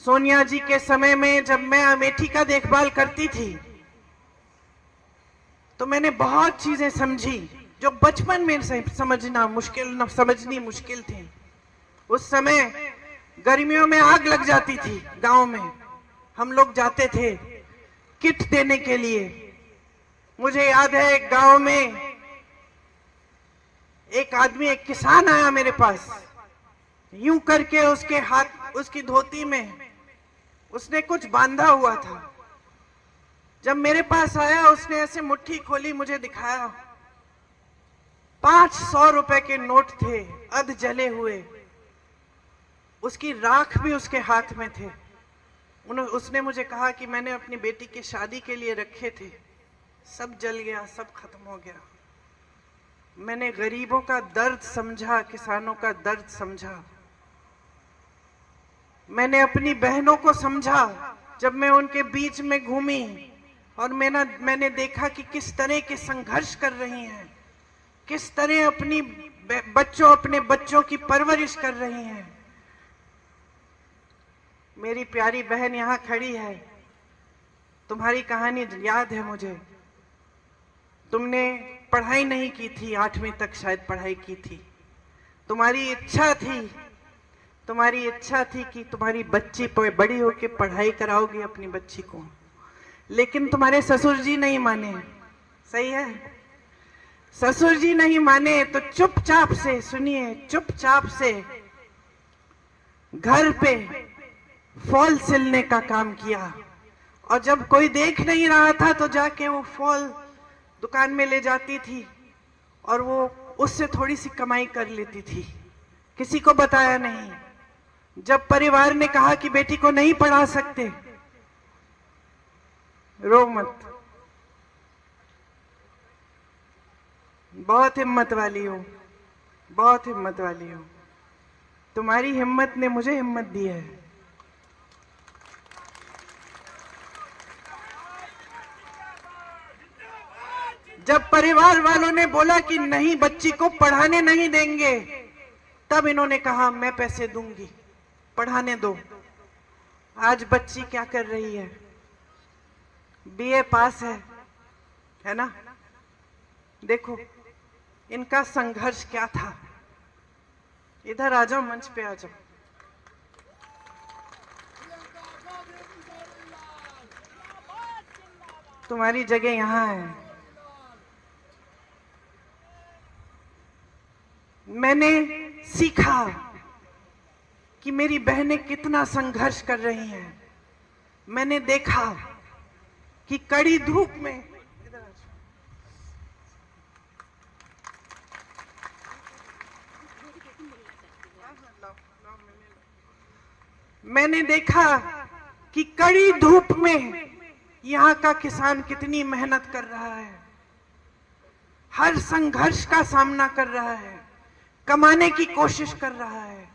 सोनिया जी के समय में जब मैं अमेठी का देखभाल करती थी तो मैंने बहुत चीजें समझी जो बचपन में समझनी मुश्किल थी। उस समय गर्मियों में आग लग जाती थी गांव में, हम लोग जाते थे किट देने के लिए। मुझे याद है गांव में एक आदमी, एक किसान आया मेरे पास, यूं करके उसके हाथ, उसकी धोती में उसने कुछ बांधा हुआ था। जब मेरे पास आया उसने ऐसे मुट्ठी खोली, मुझे दिखाया। 500 रुपए के नोट थे, अध जले हुए, उसकी राख भी उसके हाथ में थे। उसने मुझे कहा कि मैंने अपनी बेटी की शादी के लिए रखे थे, सब जल गया, सब खत्म हो गया। मैंने गरीबों का दर्द समझा, किसानों का दर्द समझा। मैंने अपनी बहनों को समझा जब मैं उनके बीच में घूमी और मैंने देखा कि किस तरह के संघर्ष कर रही हैं, किस तरह अपने बच्चों की परवरिश कर रही हैं। मेरी प्यारी बहन यहाँ खड़ी है, तुम्हारी कहानी याद है मुझे। तुमने पढ़ाई नहीं की थी, 8वीं तक शायद पढ़ाई की थी। तुम्हारी इच्छा थी कि तुम्हारी बच्ची बड़ी होकर पढ़ाई कराओगी अपनी बच्ची को, लेकिन तुम्हारे ससुर जी नहीं माने। सही है, ससुर जी नहीं माने तो चुपचाप से, सुनिए, चुपचाप से घर पे फॉल सिलने का काम किया। और जब कोई देख नहीं रहा था तो जाके वो फॉल दुकान में ले जाती थी और वो उससे थोड़ी सी कमाई कर लेती थी, किसी को बताया नहीं। जब परिवार ने कहा कि बेटी को नहीं पढ़ा सकते, रो मत, बहुत हिम्मत वाली हो, बहुत हिम्मत वाली हो। तुम्हारी हिम्मत ने मुझे हिम्मत दी है। जब परिवार वालों ने बोला कि नहीं, बच्ची को पढ़ाने नहीं देंगे, तब इन्होंने कहा मैं पैसे दूंगी, पढ़ाने दो। आज बच्ची क्या कर रही है? बीए पास है ना? देखो इनका संघर्ष क्या था। इधर आ जाओ, मंच पे आ जाओ। तुम्हारी जगह यहां है। मैंने सीखा कि मेरी बहनें कितना संघर्ष कर रही हैं। मैंने देखा कि कड़ी धूप में, मैंने देखा कि कड़ी धूप में यहाँ का किसान कितनी मेहनत कर रहा है, हर संघर्ष का सामना कर रहा है, कमाने की कोशिश कर रहा है।